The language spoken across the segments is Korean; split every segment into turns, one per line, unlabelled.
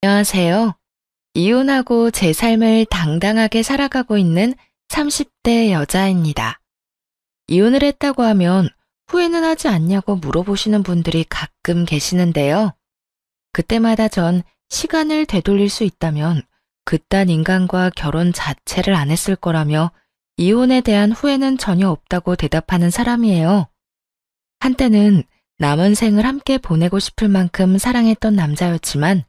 안녕하세요. 이혼하고 제 삶을 당당하게 살아가고 있는 30대 여자입니다. 이혼을 했다고 하면 후회는 하지 않냐고 물어보시는 분들이 가끔 계시는데요. 그때마다 전 시간을 되돌릴 수 있다면 그딴 인간과 결혼 자체를 안 했을 거라며 이혼에 대한 후회는 전혀 없다고 대답하는 사람이에요. 한때는 남은 생을 함께 보내고 싶을 만큼 사랑했던 남자였지만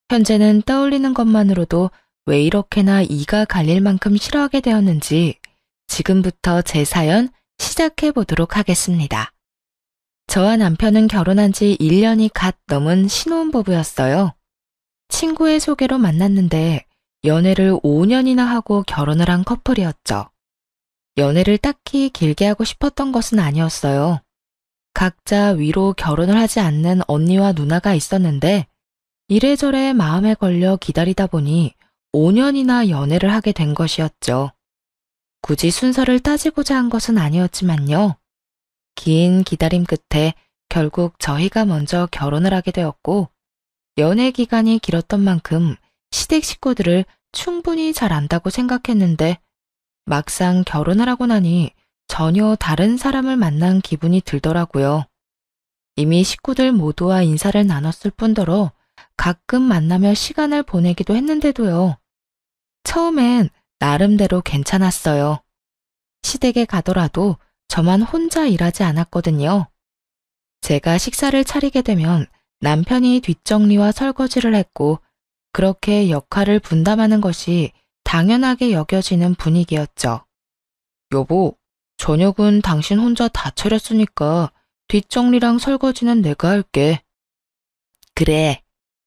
현재는 떠올리는 것만으로도 왜 이렇게나 이가 갈릴 만큼 싫어하게 되었는지 지금부터 제 사연 시작해 보도록 하겠습니다. 저와 남편은 결혼한 지 1년이 갓 넘은 신혼부부였어요. 친구의 소개로 만났는데 연애를 5년이나 하고 결혼을 한 커플이었죠. 연애를 딱히 길게 하고 싶었던 것은 아니었어요. 각자 위로 결혼을 하지 않는 언니와 누나가 있었는데 이래저래 마음에 걸려 기다리다 보니 5년이나 연애를 하게 된 것이었죠. 굳이 순서를 따지고자 한 것은 아니었지만요. 긴 기다림 끝에 결국 저희가 먼저 결혼을 하게 되었고 연애 기간이 길었던 만큼 시댁 식구들을 충분히 잘 안다고 생각했는데 막상 결혼을 하고 나니 전혀 다른 사람을 만난 기분이 들더라고요. 이미 식구들 모두와 인사를 나눴을 뿐더러 가끔 만나며 시간을 보내기도 했는데도요. 처음엔 나름대로 괜찮았어요. 시댁에 가더라도 저만 혼자 일하지 않았거든요. 제가 식사를 차리게 되면 남편이 뒷정리와 설거지를 했고 그렇게 역할을 분담하는 것이 당연하게 여겨지는 분위기였죠. 여보, 저녁은 당신 혼자 다 차렸으니까 뒷정리랑 설거지는 내가 할게. 그래,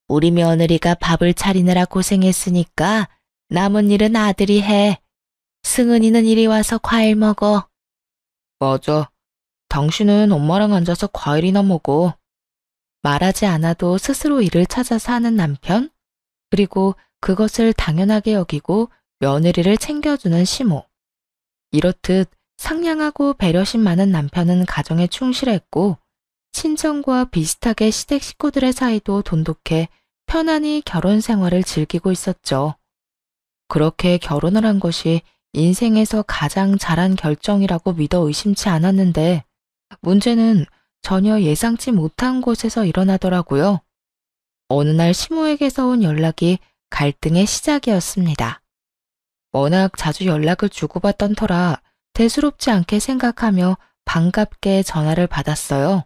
우리 며느리가 밥을 차리느라 고생했으니까 남은 일은 아들이 해. 승은이는 이리 와서 과일 먹어. 맞아. 당신은 엄마랑 앉아서 과일이나 먹어. 말하지 않아도 스스로 일을 찾아서 하는 남편, 그리고 그것을 당연하게 여기고 며느리를 챙겨주는 시모. 이렇듯 상냥하고 배려심 많은 남편은 가정에 충실했고 친정과 비슷하게 시댁 식구들의 사이도 돈독해 편안히 결혼 생활을 즐기고 있었죠. 그렇게 결혼을 한 것이 인생에서 가장 잘한 결정이라고 믿어 의심치 않았는데 문제는 전혀 예상치 못한 곳에서 일어나더라고요. 어느 날 시모에게서 온 연락이 갈등의 시작이었습니다. 워낙 자주 연락을 주고받던 터라 대수롭지 않게 생각하며 반갑게 전화를 받았어요.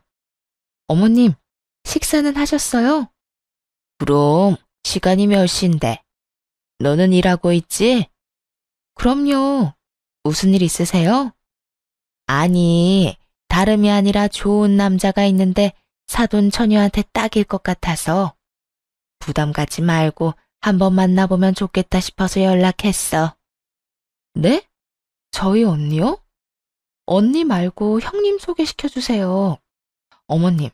어머님, 식사는 하셨어요? 그럼 시간이 몇 시인데? 너는 일하고 있지? 그럼요. 무슨 일 있으세요? 아니, 다름이 아니라 좋은 남자가 있는데 사돈 처녀한테 딱일 것 같아서 부담 갖지 말고 한번 만나보면 좋겠다 싶어서 연락했어. 네? 저희 언니요? 언니 말고 형님 소개시켜주세요. 어머님,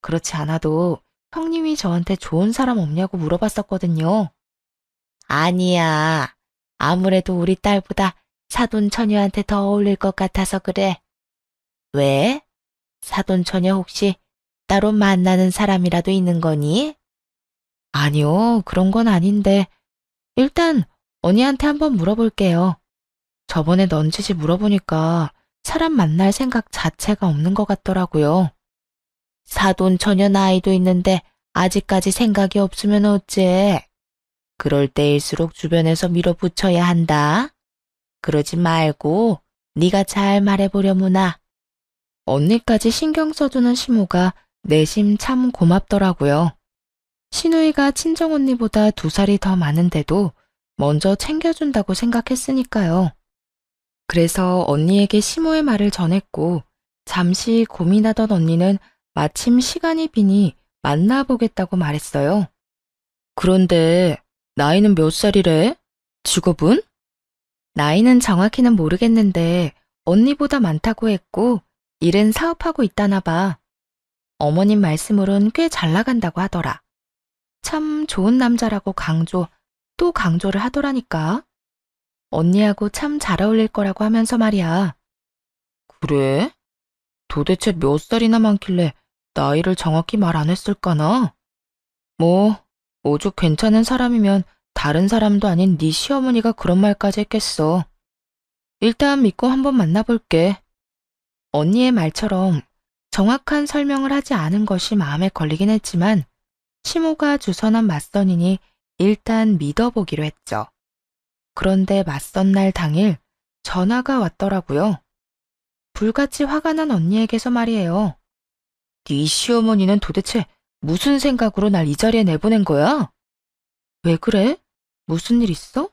그렇지 않아도 형님이 저한테 좋은 사람 없냐고 물어봤었거든요. 아니야. 아무래도 우리 딸보다 사돈 처녀한테 더 어울릴 것 같아서 그래. 왜? 사돈 처녀 혹시 따로 만나는 사람이라도 있는 거니? 아니요, 그런 건 아닌데. 일단 언니한테 한번 물어볼게요. 저번에 넌지시 물어보니까 사람 만날 생각 자체가 없는 것 같더라고요. 사돈 처녀 나이도 있는데 아직까지 생각이 없으면 어째? 그럴 때일수록 주변에서 밀어붙여야 한다. 그러지 말고 네가 잘 말해보려무나. 언니까지 신경 써주는 시모가 내심 참 고맙더라고요. 시누이가 친정언니보다 2살이 더 많은데도 먼저 챙겨준다고 생각했으니까요. 그래서 언니에게 시모의 말을 전했고 잠시 고민하던 언니는 마침 시간이 비니 만나보겠다고 말했어요. 그런데 나이는 몇 살이래? 직업은? 나이는 정확히는 모르겠는데 언니보다 많다고 했고 일은 사업하고 있다나 봐. 어머님 말씀으론 꽤 잘 나간다고 하더라. 참 좋은 남자라고 또 강조를 하더라니까. 언니하고 참 잘 어울릴 거라고 하면서 말이야. 그래? 도대체 몇 살이나 많길래 나이를 정확히 말 안 했을까나? 뭐, 오죽 괜찮은 사람이면 다른 사람도 아닌 네 시어머니가 그런 말까지 했겠어. 일단 믿고 한번 만나볼게. 언니의 말처럼 정확한 설명을 하지 않은 것이 마음에 걸리긴 했지만 시모가 주선한 맞선이니 일단 믿어보기로 했죠. 그런데 맞선 날 당일 전화가 왔더라고요. 불같이 화가 난 언니에게서 말이에요. 네 시어머니는 도대체 무슨 생각으로 날 이 자리에 내보낸 거야? 왜 그래? 무슨 일 있어?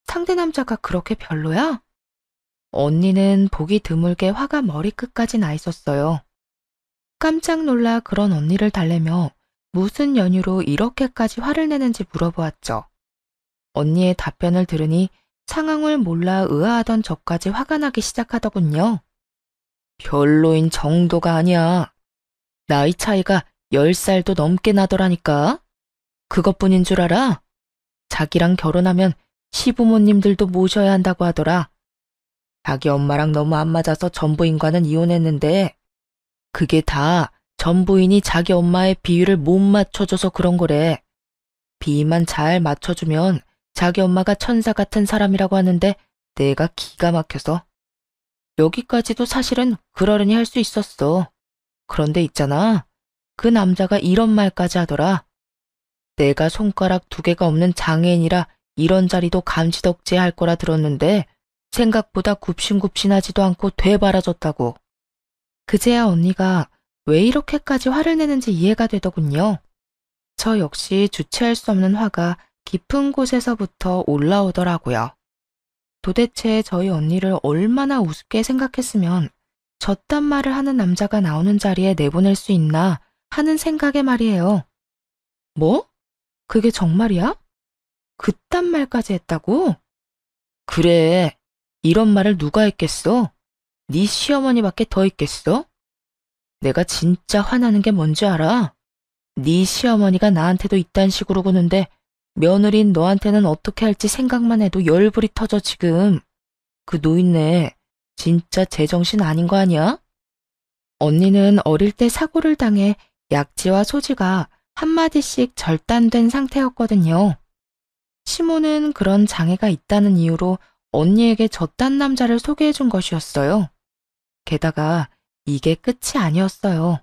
상대 남자가 그렇게 별로야? 언니는 보기 드물게 화가 머리끝까지 나 있었어요. 깜짝 놀라 그런 언니를 달래며 무슨 연유로 이렇게까지 화를 내는지 물어보았죠. 언니의 답변을 들으니 상황을 몰라 의아하던 저까지 화가 나기 시작하더군요. 별로인 정도가 아니야. 나이 차이가 10살도 넘게 나더라니까. 그것뿐인 줄 알아? 자기랑 결혼하면 시부모님들도 모셔야 한다고 하더라. 자기 엄마랑 너무 안 맞아서 전부인과는 이혼했는데 그게 다 전부인이 자기 엄마의 비위를 못 맞춰줘서 그런 거래. 비위만 잘 맞춰주면 자기 엄마가 천사 같은 사람이라고 하는데 내가 기가 막혀서. 여기까지도 사실은 그러려니 할 수 있었어. 그런데 있잖아. 그 남자가 이런 말까지 하더라. 내가 손가락 2개가 없는 장애인이라 이런 자리도 감지덕지해 할 거라 들었는데 생각보다 굽신굽신하지도 않고 되바라졌다고. 그제야 언니가 왜 이렇게까지 화를 내는지 이해가 되더군요. 저 역시 주체할 수 없는 화가 깊은 곳에서부터 올라오더라고요. 도대체 저희 언니를 얼마나 우습게 생각했으면 저딴 말을 하는 남자가 나오는 자리에 내보낼 수 있나 하는 생각에 말이에요. 뭐? 그게 정말이야? 그딴 말까지 했다고? 그래. 이런 말을 누가 했겠어? 네 시어머니밖에 더 있겠어? 내가 진짜 화나는 게 뭔지 알아? 네 시어머니가 나한테도 이딴 식으로 구는데 며느리인 너한테는 어떻게 할지 생각만 해도 열불이 터져 지금. 그 노인네 진짜 제정신 아닌 거 아니야? 언니는 어릴 때 사고를 당해 약지와 소지가 한마디씩 절단된 상태였거든요. 시모는 그런 장애가 있다는 이유로 언니에게 저딴 남자를 소개해 준 것이었어요. 게다가 이게 끝이 아니었어요.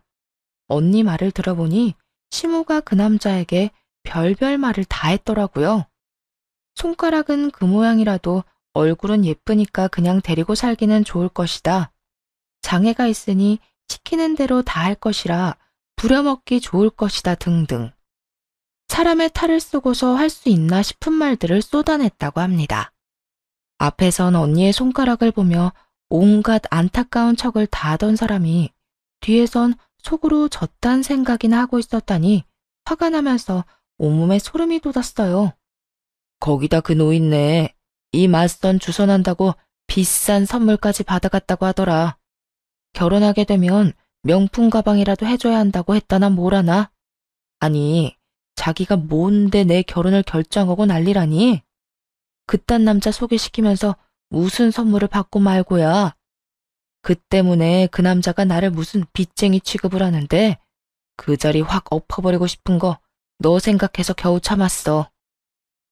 언니 말을 들어보니 시모가 그 남자에게 별별 말을 다 했더라고요. 손가락은 그 모양이라도 얼굴은 예쁘니까 그냥 데리고 살기는 좋을 것이다. 장애가 있으니 시키는 대로 다 할 것이라 부려먹기 좋을 것이다 등등. 사람의 탈을 쓰고서 할 수 있나 싶은 말들을 쏟아냈다고 합니다. 앞에선 언니의 손가락을 보며 온갖 안타까운 척을 다 하던 사람이 뒤에선 속으로 저딴 생각이나 하고 있었다니 화가 나면서 온몸에 소름이 돋았어요. 거기다 그 노인네 이 맞선 주선한다고 비싼 선물까지 받아갔다고 하더라. 결혼하게 되면 명품 가방이라도 해줘야 한다고 했다나 뭐라나. 아니 자기가 뭔데 내 결혼을 결정하고 난리라니. 그딴 남자 소개시키면서 무슨 선물을 받고 말고야. 그 때문에 그 남자가 나를 무슨 빚쟁이 취급을 하는데 그 자리 확 엎어버리고 싶은 거 너 생각해서 겨우 참았어.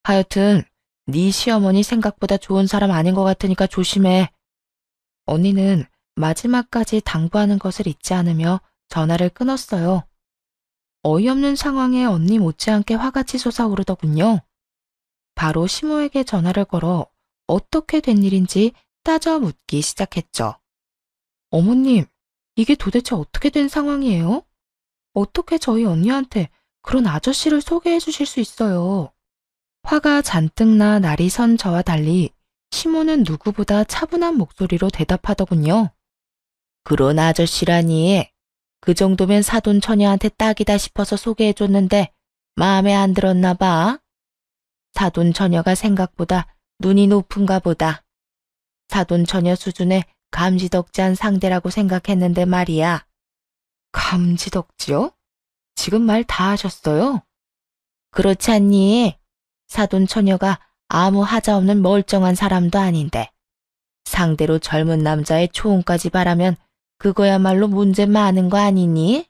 하여튼 네 시어머니 생각보다 좋은 사람 아닌 것 같으니까 조심해. 언니는 마지막까지 당부하는 것을 잊지 않으며 전화를 끊었어요. 어이없는 상황에 언니 못지않게 화가 치솟아오르더군요. 바로 시모에게 전화를 걸어 어떻게 된 일인지 따져 묻기 시작했죠. 어머님, 이게 도대체 어떻게 된 상황이에요? 어떻게 저희 언니한테 그런 아저씨를 소개해 주실 수 있어요? 화가 잔뜩 나 날이 선 저와 달리 시모는 누구보다 차분한 목소리로 대답하더군요. 그런 아저씨라니. 그 정도면 사돈 처녀한테 딱이다 싶어서 소개해줬는데 마음에 안 들었나 봐. 사돈 처녀가 생각보다 눈이 높은가 보다. 사돈 처녀 수준의 감지덕지한 상대라고 생각했는데 말이야. 감지덕지요? 지금 말 다 하셨어요? 그렇지 않니? 사돈 처녀가 아무 하자 없는 멀쩡한 사람도 아닌데 상대로 젊은 남자의 초혼까지 바라면 그거야말로 문제 많은 거 아니니?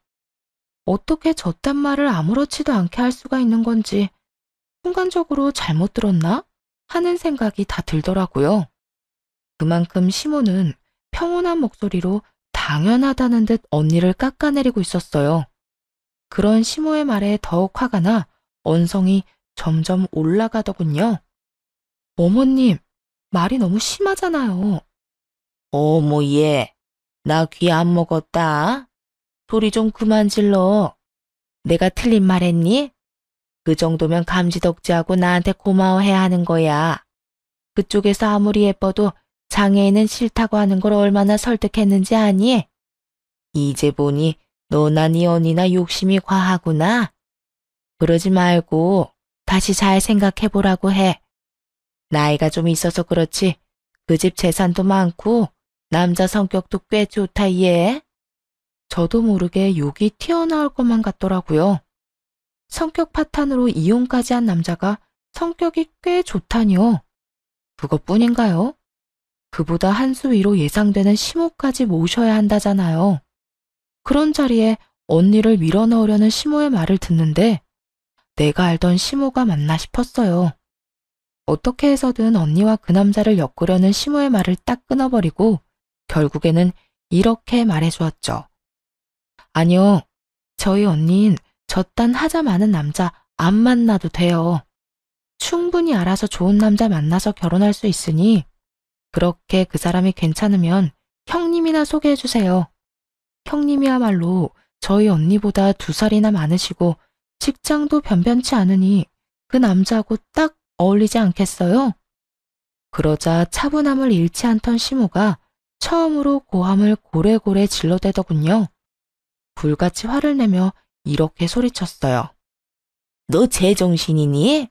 어떻게 저딴 말을 아무렇지도 않게 할 수가 있는 건지 순간적으로 잘못 들었나? 하는 생각이 다 들더라고요. 그만큼 시모는 평온한 목소리로 당연하다는 듯 언니를 깎아내리고 있었어요. 그런 시모의 말에 더욱 화가 나 언성이 점점 올라가더군요. 어머님, 말이 너무 심하잖아요. 어머 얘, 나 귀 안 먹었다. 소리 좀 그만 질러. 내가 틀린 말 했니? 그 정도면 감지덕지하고 나한테 고마워해야 하는 거야. 그쪽에서 아무리 예뻐도 장애인은 싫다고 하는 걸 얼마나 설득했는지 아니? 이제 보니 너나 네 언니나 욕심이 과하구나. 그러지 말고 다시 잘 생각해보라고 해. 나이가 좀 있어서 그렇지 그 집 재산도 많고 남자 성격도 꽤 좋다 얘. 저도 모르게 욕이 튀어나올 것만 같더라고요. 성격 파탄으로 이혼까지 한 남자가 성격이 꽤 좋다니요. 그것뿐인가요? 그보다 한 수 위로 예상되는 시모까지 모셔야 한다잖아요. 그런 자리에 언니를 밀어넣으려는 시모의 말을 듣는데 내가 알던 시모가 맞나 싶었어요. 어떻게 해서든 언니와 그 남자를 엮으려는 시모의 말을 딱 끊어버리고 결국에는 이렇게 말해주었죠. 아니요, 저희 언니는 저딴 하자 많은 남자 안 만나도 돼요. 충분히 알아서 좋은 남자 만나서 결혼할 수 있으니 그렇게 그 사람이 괜찮으면 형님이나 소개해주세요. 형님이야말로 저희 언니보다 2살이나 많으시고 직장도 변변치 않으니 그 남자하고 딱 어울리지 않겠어요? 그러자 차분함을 잃지 않던 시모가 처음으로 고함을 고래고래 질러대더군요. 불같이 화를 내며 이렇게 소리쳤어요. 너 제정신이니?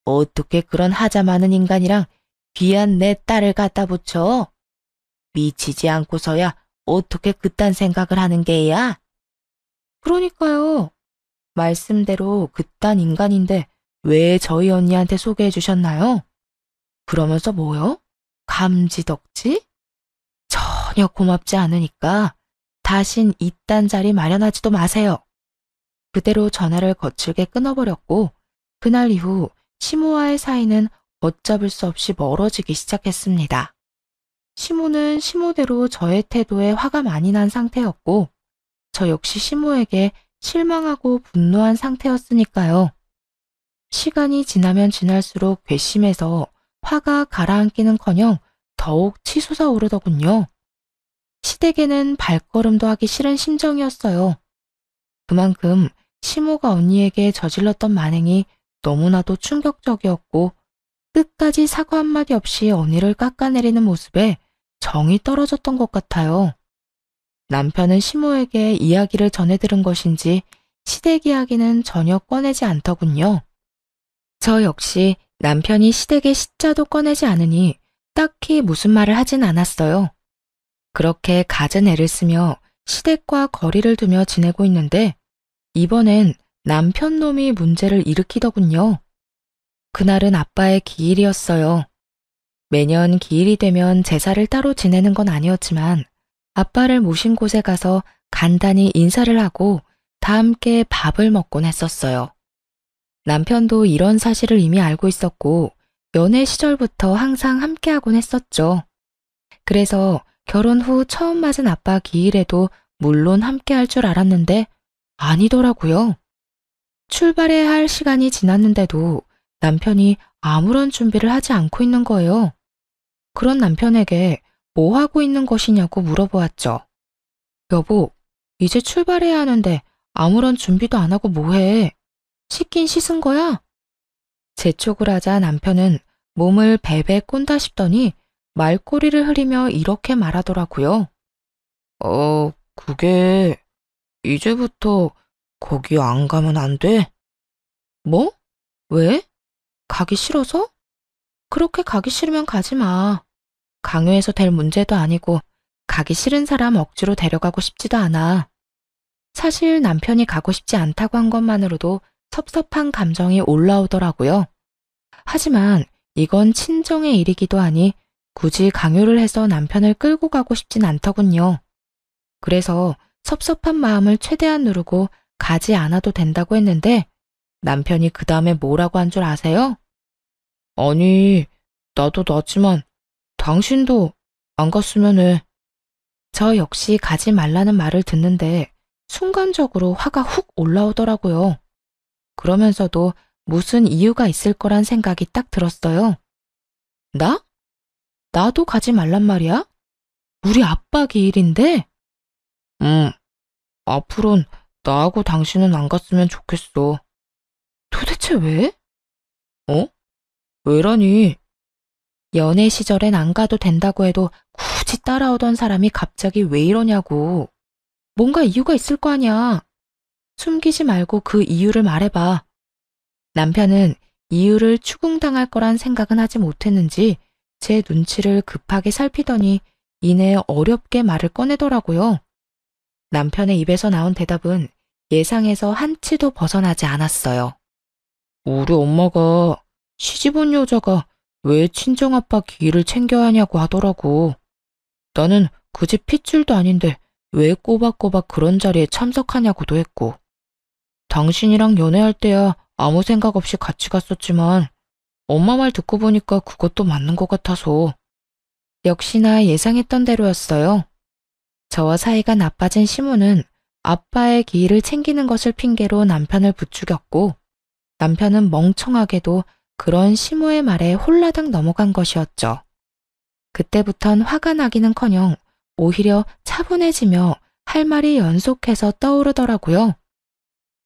어떻게 그런 하자 많은 인간이랑 귀한 내 딸을 갖다 붙여? 미치지 않고서야 어떻게 그딴 생각을 하는 게야? 그러니까요. 말씀대로 그딴 인간인데 왜 저희 언니한테 소개해 주셨나요? 그러면서 뭐요? 감지덕지? 전혀 고맙지 않으니까 다신 이딴 자리 마련하지도 마세요. 그대로 전화를 거칠게 끊어버렸고 그날 이후 시모와의 사이는 걷잡을 수 없이 멀어지기 시작했습니다. 시모는 시모대로 저의 태도에 화가 많이 난 상태였고 저 역시 시모에게 실망하고 분노한 상태였으니까요. 시간이 지나면 지날수록 괘씸해서 화가 가라앉기는커녕 더욱 치솟아 오르더군요. 시댁에는 발걸음도 하기 싫은 심정이었어요. 그만큼 시모가 언니에게 저질렀던 만행이 너무나도 충격적이었고 끝까지 사과 한마디 없이 언니를 깎아내리는 모습에 정이 떨어졌던 것 같아요. 남편은 시모에게 이야기를 전해들은 것인지 시댁 이야기는 전혀 꺼내지 않더군요. 저 역시 남편이 시댁의 시자도 꺼내지 않으니 딱히 무슨 말을 하진 않았어요. 그렇게 갖은 애를 쓰며 시댁과 거리를 두며 지내고 있는데 이번엔 남편 놈이 문제를 일으키더군요. 그날은 아빠의 기일이었어요. 매년 기일이 되면 제사를 따로 지내는 건 아니었지만 아빠를 모신 곳에 가서 간단히 인사를 하고 다 함께 밥을 먹곤 했었어요. 남편도 이런 사실을 이미 알고 있었고 연애 시절부터 항상 함께하곤 했었죠. 그래서 결혼 후 처음 맞은 아빠 기일에도 물론 함께할 줄 알았는데 아니더라고요. 출발해야 할 시간이 지났는데도 남편이 아무런 준비를 하지 않고 있는 거예요. 그런 남편에게 뭐 하고 있는 것이냐고 물어보았죠. 여보, 이제 출발해야 하는데 아무런 준비도 안 하고 뭐해? 씻긴 씻은 거야? 재촉을 하자 남편은 몸을 베베 꼰다 싶더니 말꼬리를 흐리며 이렇게 말하더라고요. 그게 이제부터 거기 안 가면 안 돼? 뭐? 왜? 가기 싫어서? 그렇게 가기 싫으면 가지 마. 강요해서 될 문제도 아니고 가기 싫은 사람 억지로 데려가고 싶지도 않아. 사실 남편이 가고 싶지 않다고 한 것만으로도 섭섭한 감정이 올라오더라고요. 하지만 이건 친정의 일이기도 하니 굳이 강요를 해서 남편을 끌고 가고 싶진 않더군요. 그래서 섭섭한 마음을 최대한 누르고 가지 않아도 된다고 했는데 남편이 그 다음에 뭐라고 한 줄 아세요? 아니, 나도 나지만 당신도 안 갔으면 해. 저 역시 가지 말라는 말을 듣는데 순간적으로 화가 훅 올라오더라고요. 그러면서도 무슨 이유가 있을 거란 생각이 딱 들었어요. 나? 나도 가지 말란 말이야? 우리 아빠 기일인데? 앞으론 나하고 당신은 안 갔으면 좋겠어. 도대체 왜? 어? 왜라니? 연애 시절엔 안 가도 된다고 해도 굳이 따라오던 사람이 갑자기 왜 이러냐고. 뭔가 이유가 있을 거 아니야. 숨기지 말고 그 이유를 말해봐. 남편은 이유를 추궁당할 거란 생각은 하지 못했는지 제 눈치를 급하게 살피더니 이내 어렵게 말을 꺼내더라고요. 남편의 입에서 나온 대답은 예상에서 한치도 벗어나지 않았어요. 우리 엄마가 시집 온 여자가 왜 친정아빠 기일을 챙겨야 하냐고 하더라고. 나는 그 집 핏줄도 아닌데 왜 꼬박꼬박 그런 자리에 참석하냐고도 했고. 당신이랑 연애할 때야 아무 생각 없이 같이 갔었지만 엄마 말 듣고 보니까 그것도 맞는 것 같아서. 역시나 예상했던 대로였어요. 저와 사이가 나빠진 시무는 아빠의 기일을 챙기는 것을 핑계로 남편을 부추겼고 남편은 멍청하게도 그런 시무의 말에 홀라당 넘어간 것이었죠. 그때부턴 화가 나기는커녕 오히려 차분해지며 할 말이 연속해서 떠오르더라고요.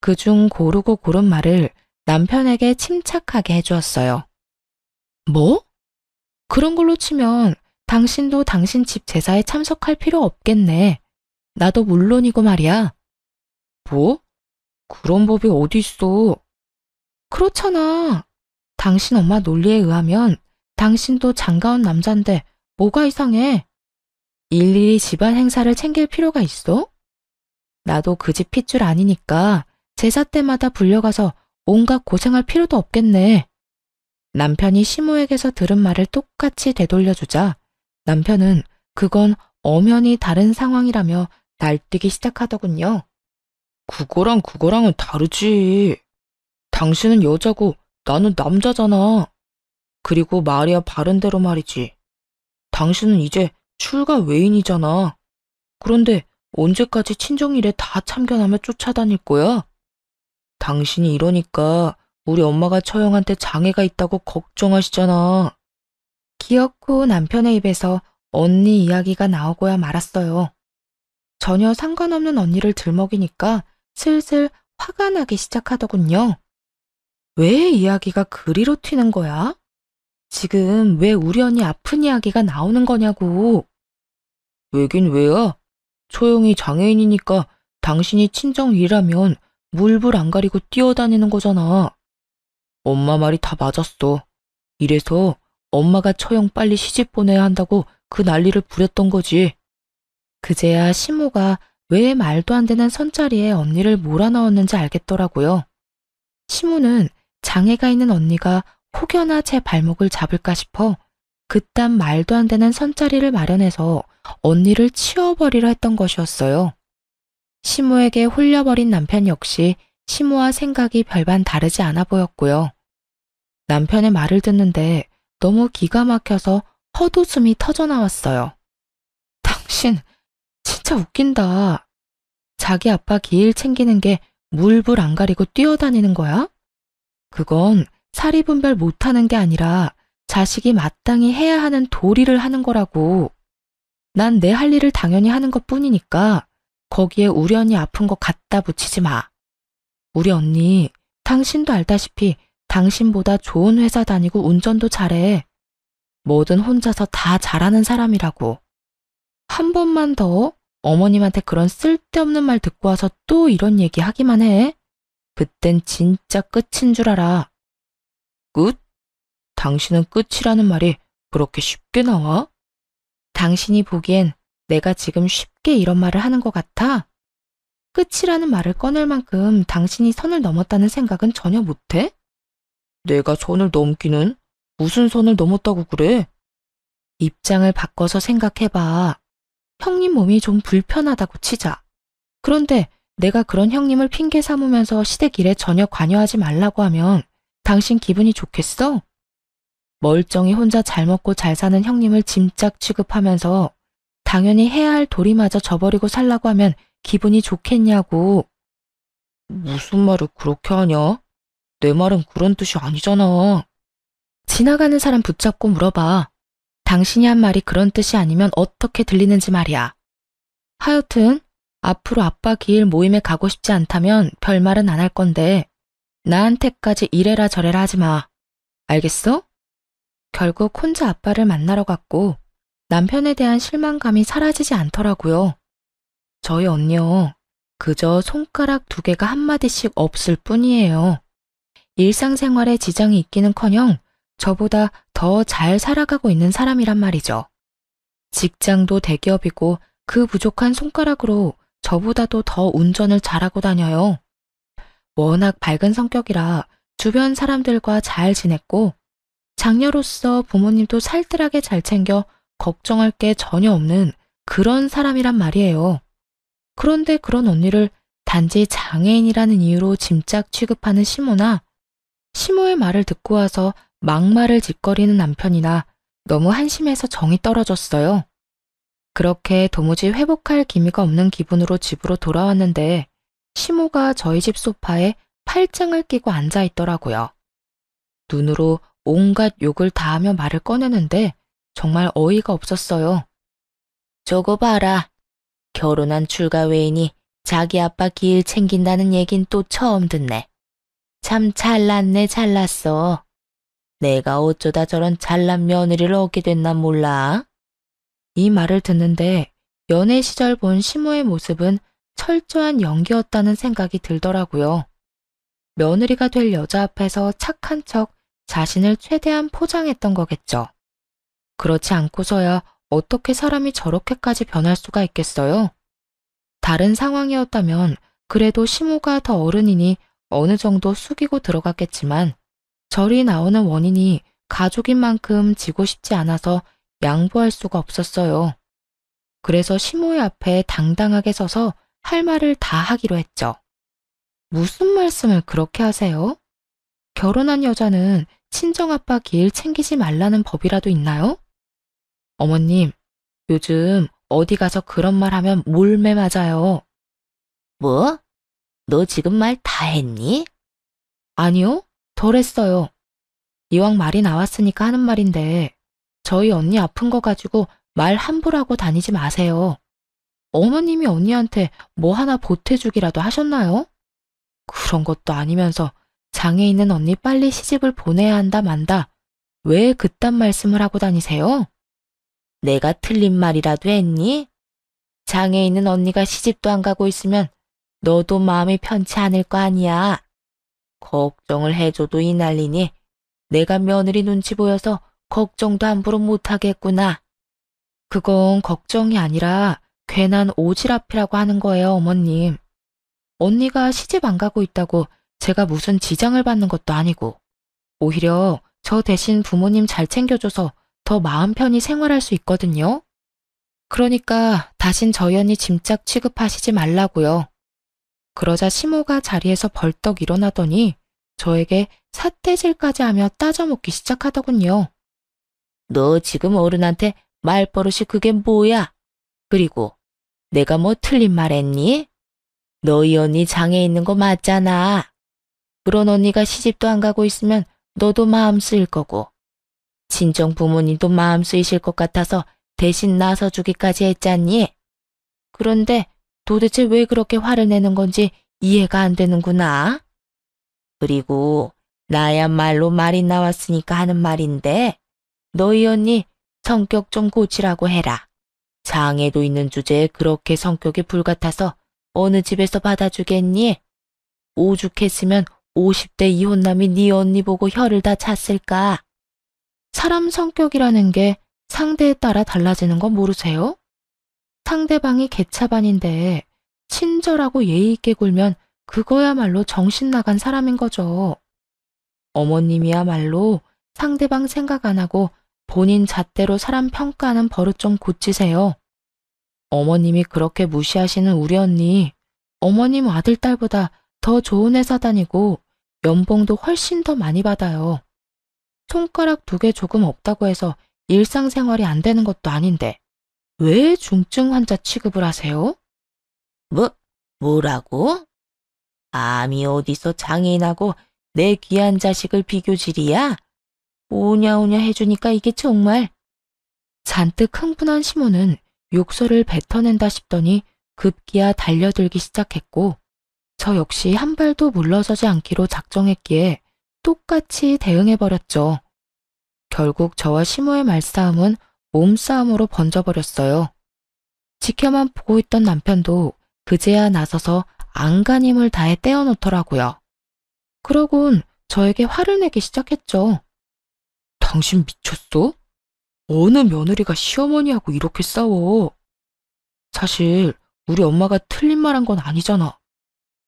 그중 고르고 고른 말을 남편에게 침착하게 해주었어요. 뭐? 그런 걸로 치면 당신도 당신 집 제사에 참석할 필요 없겠네. 나도 물론이고 말이야. 뭐? 그런 법이 어디 있어? 그렇잖아. 당신 엄마 논리에 의하면 당신도 장가온 남잔데 뭐가 이상해? 일일이 집안 행사를 챙길 필요가 있어? 나도 그 집 핏줄 아니니까 제사 때마다 불려가서 온갖 고생할 필요도 없겠네. 남편이 시모에게서 들은 말을 똑같이 되돌려주자 남편은 그건 엄연히 다른 상황이라며 날뛰기 시작하더군요. 그거랑은 다르지. 당신은 여자고 나는 남자잖아. 그리고 말이야 바른대로 말이지. 당신은 이제 출가 외인이잖아. 그런데 언제까지 친정일에 다 참견하며 쫓아다닐 거야? 당신이 이러니까 우리 엄마가 처형한테 장애가 있다고 걱정하시잖아. 기어코 남편의 입에서 언니 이야기가 나오고야 말았어요. 전혀 상관없는 언니를 들먹이니까 슬슬 화가 나기 시작하더군요. 왜 이야기가 그리로 튀는 거야? 지금 왜 우리 언니 아픈 이야기가 나오는 거냐고. 왜긴 왜야? 초영이 장애인이니까 당신이 친정일이라면 물불 안 가리고 뛰어다니는 거잖아. 엄마 말이 다 맞았어. 이래서 엄마가 처형 빨리 시집 보내야 한다고 그 난리를 부렸던 거지. 그제야 시모가 왜 말도 안 되는 선자리에 언니를 몰아넣었는지 알겠더라고요. 시모는 장애가 있는 언니가 혹여나 제 발목을 잡을까 싶어 그딴 말도 안 되는 선자리를 마련해서 언니를 치워버리려 했던 것이었어요. 시모에게 홀려버린 남편 역시 시모와 생각이 별반 다르지 않아 보였고요. 남편의 말을 듣는데 너무 기가 막혀서 헛웃음이 터져나왔어요. 당신 진짜 웃긴다. 자기 아빠 기일 챙기는 게 물불 안 가리고 뛰어다니는 거야? 그건 사리 분별 못하는 게 아니라 자식이 마땅히 해야 하는 도리를 하는 거라고. 난 내 할 일을 당연히 하는 것뿐이니까 거기에 우리 언니 아픈 거 갖다 붙이지 마. 우리 언니 당신도 알다시피 당신보다 좋은 회사 다니고 운전도 잘해. 뭐든 혼자서 다 잘하는 사람이라고. 한 번만 더 어머님한테 그런 쓸데없는 말 듣고 와서 또 이런 얘기 하기만 해. 그땐 진짜 끝인 줄 알아. 끝? 당신은 끝이라는 말이 그렇게 쉽게 나와? 당신이 보기엔 내가 지금 쉽게 이런 말을 하는 것 같아? 끝이라는 말을 꺼낼 만큼 당신이 선을 넘었다는 생각은 전혀 못해? 내가 선을 넘기는? 무슨 선을 넘었다고 그래? 입장을 바꿔서 생각해봐. 형님 몸이 좀 불편하다고 치자. 그런데 내가 그런 형님을 핑계 삼으면서 시댁 일에 전혀 관여하지 말라고 하면 당신 기분이 좋겠어? 멀쩡히 혼자 잘 먹고 잘 사는 형님을 짐짝 취급하면서 당연히 해야 할 도리마저 저버리고 살라고 하면 기분이 좋겠냐고. 무슨 말을 그렇게 하냐? 내 말은 그런 뜻이 아니잖아. 지나가는 사람 붙잡고 물어봐. 당신이 한 말이 그런 뜻이 아니면 어떻게 들리는지 말이야. 하여튼 앞으로 아빠 기일 모임에 가고 싶지 않다면 별말은 안 할 건데 나한테까지 이래라 저래라 하지 마. 알겠어? 결국 혼자 아빠를 만나러 갔고 남편에 대한 실망감이 사라지지 않더라고요. 저희 언니요. 그저 손가락 2개가 한마디씩 없을 뿐이에요. 일상생활에 지장이 있기는커녕 저보다 더 잘 살아가고 있는 사람이란 말이죠. 직장도 대기업이고 그 부족한 손가락으로 저보다도 더 운전을 잘하고 다녀요. 워낙 밝은 성격이라 주변 사람들과 잘 지냈고 장녀로서 부모님도 살뜰하게 잘 챙겨 걱정할 게 전혀 없는 그런 사람이란 말이에요. 그런데 그런 언니를 단지 장애인이라는 이유로 짐짝 취급하는 시모나 시모의 말을 듣고 와서 막말을 짓거리는 남편이나 너무 한심해서 정이 떨어졌어요. 그렇게 도무지 회복할 기미가 없는 기분으로 집으로 돌아왔는데 시모가 저희 집 소파에 팔짱을 끼고 앉아 있더라고요. 눈으로 온갖 욕을 다하며 말을 꺼내는데 정말 어이가 없었어요. 저거 봐라. 결혼한 출가 외인이 자기 아빠 기일 챙긴다는 얘긴 또 처음 듣네. 참 잘났네 잘났어. 내가 어쩌다 저런 잘난 며느리를 얻게 됐나 몰라. 이 말을 듣는데 연애 시절 본 시모의 모습은 철저한 연기였다는 생각이 들더라고요. 며느리가 될 여자 앞에서 착한 척 자신을 최대한 포장했던 거겠죠. 그렇지 않고서야 어떻게 사람이 저렇게까지 변할 수가 있겠어요? 다른 상황이었다면 그래도 시모가 더 어른이니 어느 정도 숙이고 들어갔겠지만 절이 나오는 원인이 가족인 만큼 지고 싶지 않아서 양보할 수가 없었어요. 그래서 시모의 앞에 당당하게 서서 할 말을 다 하기로 했죠. 무슨 말씀을 그렇게 하세요? 결혼한 여자는 친정아빠 기일 챙기지 말라는 법이라도 있나요? 어머님, 요즘 어디 가서 그런 말 하면 몰매 맞아요. 뭐? 너 지금 말 다 했니? 아니요, 덜 했어요. 이왕 말이 나왔으니까 하는 말인데 저희 언니 아픈 거 가지고 말 함부로 하고 다니지 마세요. 어머님이 언니한테 뭐 하나 보태주기라도 하셨나요? 그런 것도 아니면서 장애 있는 언니 빨리 시집을 보내야 한다 만다. 왜 그딴 말씀을 하고 다니세요? 내가 틀린 말이라도 했니? 장애 있는 언니가 시집도 안 가고 있으면 너도 마음이 편치 않을 거 아니야. 걱정을 해줘도 이 난리니 내가 며느리 눈치 보여서 걱정도 함부로 못하겠구나. 그건 걱정이 아니라 괜한 오지랖이라고 하는 거예요, 어머님. 언니가 시집 안 가고 있다고 제가 무슨 지장을 받는 것도 아니고 오히려 저 대신 부모님 잘 챙겨줘서 더 마음 편히 생활할 수 있거든요. 그러니까 다신 저희 언니 짐짝 취급하시지 말라고요. 그러자 시모가 자리에서 벌떡 일어나더니 저에게 삿대질까지 하며 따져먹기 시작하더군요. 너 지금 어른한테 말버릇이 그게 뭐야? 그리고 내가 뭐 틀린 말 했니? 너희 언니 장애 있는 거 맞잖아. 그런 언니가 시집도 안 가고 있으면 너도 마음 쓰일 거고 친정 부모님도 마음 쓰이실 것 같아서 대신 나서주기까지 했잖니? 그런데 도대체 왜 그렇게 화를 내는 건지 이해가 안 되는구나. 그리고 나야말로 말이 나왔으니까 하는 말인데 너희 언니 성격 좀 고치라고 해라. 장애도 있는 주제에 그렇게 성격이 불같아서 어느 집에서 받아주겠니? 오죽했으면 50대 이혼남이 네 언니 보고 혀를 다 찼을까? 사람 성격이라는 게 상대에 따라 달라지는 거 모르세요? 상대방이 개차반인데 친절하고 예의 있게 굴면 그거야말로 정신 나간 사람인 거죠. 어머님이야말로 상대방 생각 안 하고 본인 잣대로 사람 평가하는 버릇 좀 고치세요. 어머님이 그렇게 무시하시는 우리 언니 어머님 아들, 딸보다 더 좋은 회사 다니고 연봉도 훨씬 더 많이 받아요. 손가락 2개 조금 없다고 해서 일상생활이 안 되는 것도 아닌데 왜 중증 환자 취급을 하세요? 뭐라고? 감히 어디서 장애인하고 내 귀한 자식을 비교질이야? 오냐오냐 해주니까 이게 정말. 잔뜩 흥분한 시모는 욕설을 뱉어낸다 싶더니 급기야 달려들기 시작했고 저 역시 한 발도 물러서지 않기로 작정했기에 똑같이 대응해버렸죠. 결국 저와 시모의 말싸움은 몸싸움으로 번져버렸어요. 지켜만 보고 있던 남편도 그제야 나서서 안간힘을 다해 떼어놓더라고요. 그러곤 저에게 화를 내기 시작했죠. 당신 미쳤어? 어느 며느리가 시어머니하고 이렇게 싸워? 사실 우리 엄마가 틀린 말 한 건 아니잖아.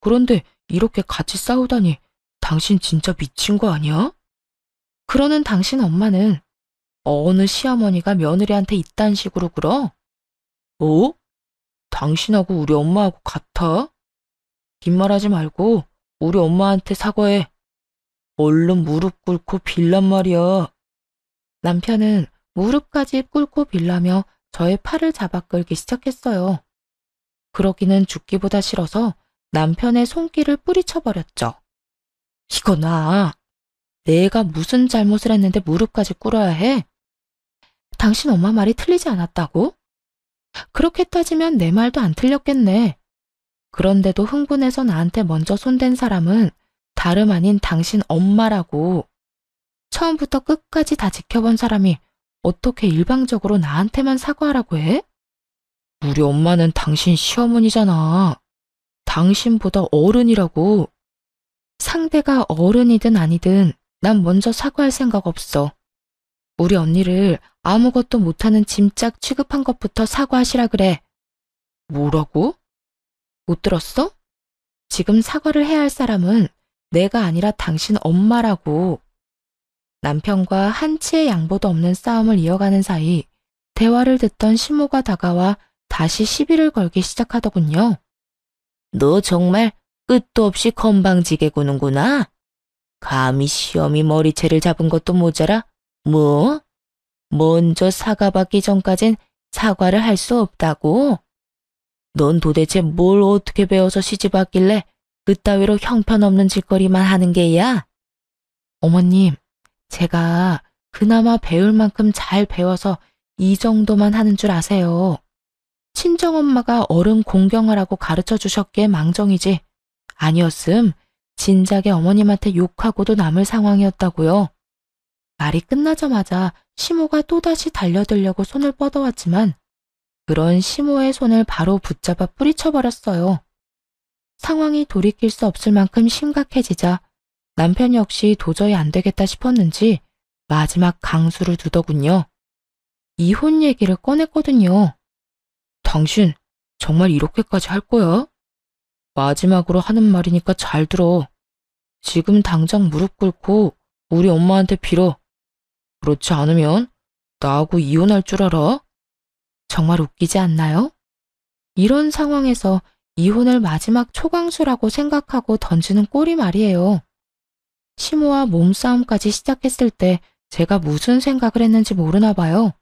그런데 이렇게 같이 싸우다니 당신 진짜 미친 거 아니야? 그러는 당신 엄마는 어느 시어머니가 며느리한테 이딴 식으로 굴어? 어? 당신하고 우리 엄마하고 같아? 긴 말하지 말고 우리 엄마한테 사과해. 얼른 무릎 꿇고 빌란 말이야. 남편은 무릎까지 꿇고 빌라며 저의 팔을 잡아 끌기 시작했어요. 그러기는 죽기보다 싫어서 남편의 손길을 뿌리쳐버렸죠. 이거나, 내가 무슨 잘못을 했는데 무릎까지 꿇어야 해? 당신 엄마 말이 틀리지 않았다고? 그렇게 따지면 내 말도 안 틀렸겠네. 그런데도 흥분해서 나한테 먼저 손댄 사람은 다름 아닌 당신 엄마라고. 처음부터 끝까지 다 지켜본 사람이 어떻게 일방적으로 나한테만 사과하라고 해? 우리 엄마는 당신 시어머니잖아. 당신보다 어른이라고. 상대가 어른이든 아니든 난 먼저 사과할 생각 없어. 우리 언니를 아무것도 못하는 짐짝 취급한 것부터 사과하시라 그래. 뭐라고? 못 들었어? 지금 사과를 해야 할 사람은 내가 아니라 당신 엄마라고. 남편과 한치의 양보도 없는 싸움을 이어가는 사이 대화를 듣던 시모가 다가와 다시 시비를 걸기 시작하더군요. 너 정말 끝도 없이 건방지게 구는구나. 감히 시어미 머리채를 잡은 것도 모자라. 뭐? 먼저 사과받기 전까진 사과를 할 수 없다고? 넌 도대체 뭘 어떻게 배워서 시집 왔길래 그따위로 형편없는 짓거리만 하는 게야? 어머님, 제가 그나마 배울 만큼 잘 배워서 이 정도만 하는 줄 아세요. 친정엄마가 어른 공경하라고 가르쳐 주셨기에 망정이지. 아니었음 진작에 어머님한테 욕하고도 남을 상황이었다고요. 말이 끝나자마자 시모가 또다시 달려들려고 손을 뻗어왔지만 그런 시모의 손을 바로 붙잡아 뿌리쳐버렸어요. 상황이 돌이킬 수 없을 만큼 심각해지자 남편 역시 도저히 안 되겠다 싶었는지 마지막 강수를 두더군요. 이혼 얘기를 꺼냈거든요. 당신 정말 이렇게까지 할 거야? 마지막으로 하는 말이니까 잘 들어. 지금 당장 무릎 꿇고 우리 엄마한테 빌어. 그렇지 않으면 나하고 이혼할 줄 알아? 정말 웃기지 않나요? 이런 상황에서 이혼을 마지막 초강수라고 생각하고 던지는 꼴이 말이에요. 시모와 몸싸움까지 시작했을 때 제가 무슨 생각을 했는지 모르나 봐요.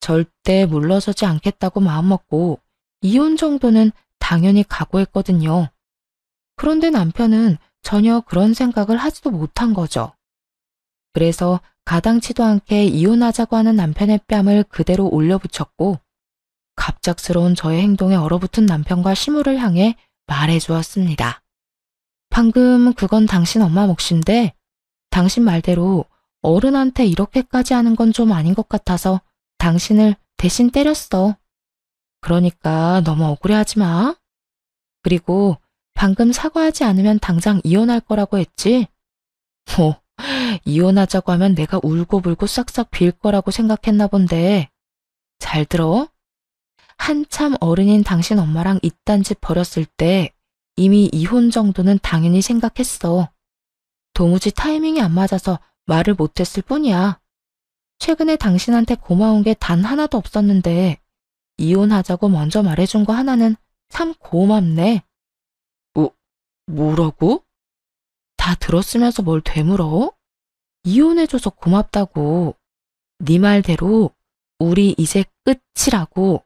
절대 물러서지 않겠다고 마음먹고 이혼 정도는 당연히 각오했거든요. 그런데 남편은 전혀 그런 생각을 하지도 못한 거죠. 그래서 가당치도 않게 이혼하자고 하는 남편의 뺨을 그대로 올려붙였고 갑작스러운 저의 행동에 얼어붙은 남편과 시모를 향해 말해주었습니다. 방금 그건 당신 엄마 몫인데 당신 말대로 어른한테 이렇게까지 하는 건 좀 아닌 것 같아서 당신을 대신 때렸어. 그러니까 너무 억울해하지 마. 그리고 방금 사과하지 않으면 당장 이혼할 거라고 했지? 이혼하자고 하면 내가 울고불고 싹싹 빌 거라고 생각했나 본데. 잘 들어. 한참 어른인 당신 엄마랑 이딴 짓 벌였을 때 이미 이혼 정도는 당연히 생각했어. 도무지 타이밍이 안 맞아서 말을 못했을 뿐이야. 최근에 당신한테 고마운 게 단 하나도 없었는데 이혼하자고 먼저 말해준 거 하나는 참 고맙네. 뭐라고? 다 들었으면서 뭘 되물어? 이혼해줘서 고맙다고. 네 말대로 우리 이제 끝이라고.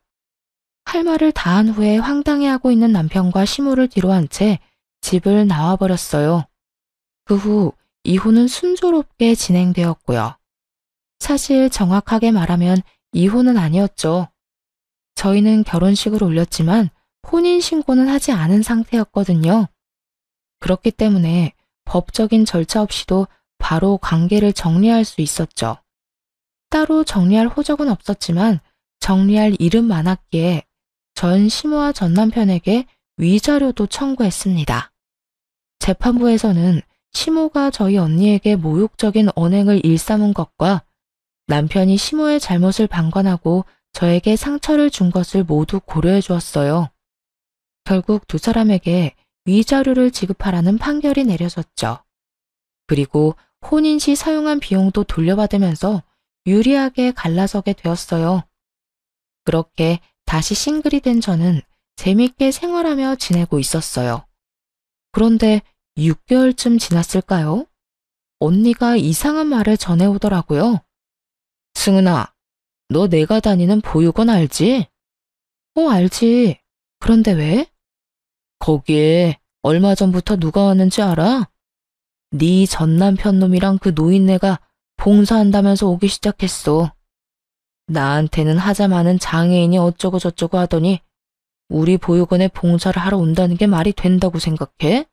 할 말을 다 한 후에 황당해하고 있는 남편과 시모를 뒤로한 채 집을 나와버렸어요. 그 후 이혼은 순조롭게 진행되었고요. 사실 정확하게 말하면 이혼은 아니었죠. 저희는 결혼식을 올렸지만 혼인신고는 하지 않은 상태였거든요. 그렇기 때문에 법적인 절차 없이도 바로 관계를 정리할 수 있었죠. 따로 정리할 호적은 없었지만 정리할 일은 많았기에 전 시모와 전 남편에게 위자료도 청구했습니다. 재판부에서는 시모가 저희 언니에게 모욕적인 언행을 일삼은 것과 남편이 시모의 잘못을 방관하고 저에게 상처를 준 것을 모두 고려해 주었어요. 결국 두 사람에게 위자료를 지급하라는 판결이 내려졌죠. 그리고 혼인 시 사용한 비용도 돌려받으면서 유리하게 갈라서게 되었어요. 그렇게 다시 싱글이 된 저는 재밌게 생활하며 지내고 있었어요. 그런데 6개월쯤 지났을까요? 언니가 이상한 말을 전해오더라고요. 승은아, 너 내가 다니는 보육원 알지? 알지. 그런데 왜? 거기에 얼마 전부터 누가 왔는지 알아? 네 전 남편 놈이랑 그 노인네가 봉사한다면서 오기 시작했어. 나한테는 하자마는 장애인이 어쩌고 저쩌고 하더니 우리 보육원에 봉사를 하러 온다는 게 말이 된다고 생각해?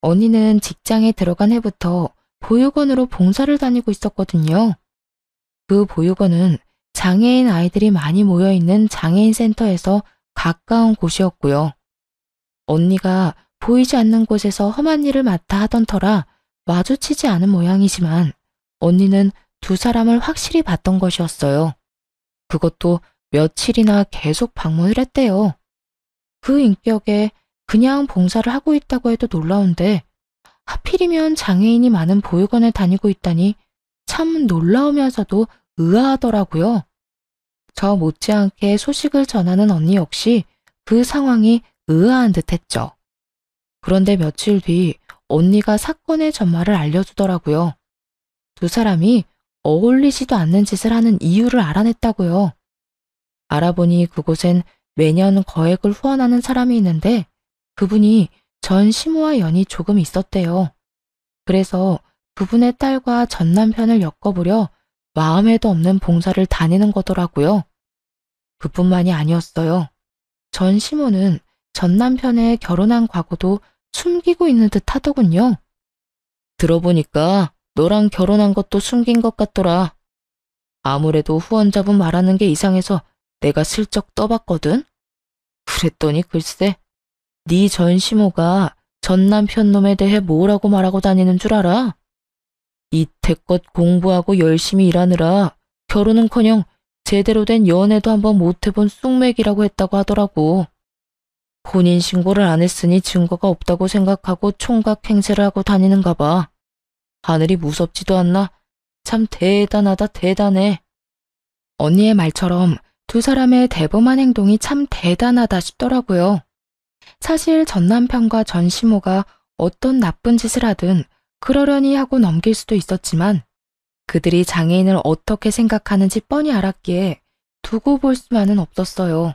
언니는 직장에 들어간 해부터 보육원으로 봉사를 다니고 있었거든요. 그 보육원은 장애인 아이들이 많이 모여있는 장애인 센터에서 가까운 곳이었고요. 언니가 보이지 않는 곳에서 험한 일을 맡아 하던 터라 마주치지 않은 모양이지만 언니는 두 사람을 확실히 봤던 것이었어요. 그것도 며칠이나 계속 방문을 했대요. 그 인격에 그냥 봉사를 하고 있다고 해도 놀라운데 하필이면 장애인이 많은 보육원에 다니고 있다니 참 놀라우면서도 의아하더라고요. 저 못지않게 소식을 전하는 언니 역시 그 상황이 의아한 듯 했죠. 그런데 며칠 뒤 언니가 사건의 전말을 알려주더라고요. 두 사람이 어울리지도 않는 짓을 하는 이유를 알아냈다고요. 알아보니 그곳엔 매년 거액을 후원하는 사람이 있는데 그분이 전 시모와 연이 조금 있었대요. 그래서 그분의 딸과 전 남편을 엮어보려 마음에도 없는 봉사를 다니는 거더라고요. 그뿐만이 아니었어요. 전 시모는 전 남편의 결혼한 과거도 숨기고 있는 듯 하더군요. 들어보니까 너랑 결혼한 것도 숨긴 것 같더라. 아무래도 후원자분 말하는 게 이상해서 내가 슬쩍 떠봤거든. 그랬더니 글쎄, 네 전 시모가 전 남편 놈에 대해 뭐라고 말하고 다니는 줄 알아? 이태껏 공부하고 열심히 일하느라 결혼은커녕 제대로 된 연애도 한번 못 해본 쑥맥이라고 했다고 하더라고. 혼인신고를 안 했으니 증거가 없다고 생각하고 총각 행세를 하고 다니는가 봐. 하늘이 무섭지도 않나? 참 대단하다, 대단해. 언니의 말처럼 두 사람의 대범한 행동이 참 대단하다 싶더라고요. 사실 전 남편과 전 시모가 어떤 나쁜 짓을 하든 그러려니 하고 넘길 수도 있었지만 그들이 장애인을 어떻게 생각하는지 뻔히 알았기에 두고 볼 수만은 없었어요.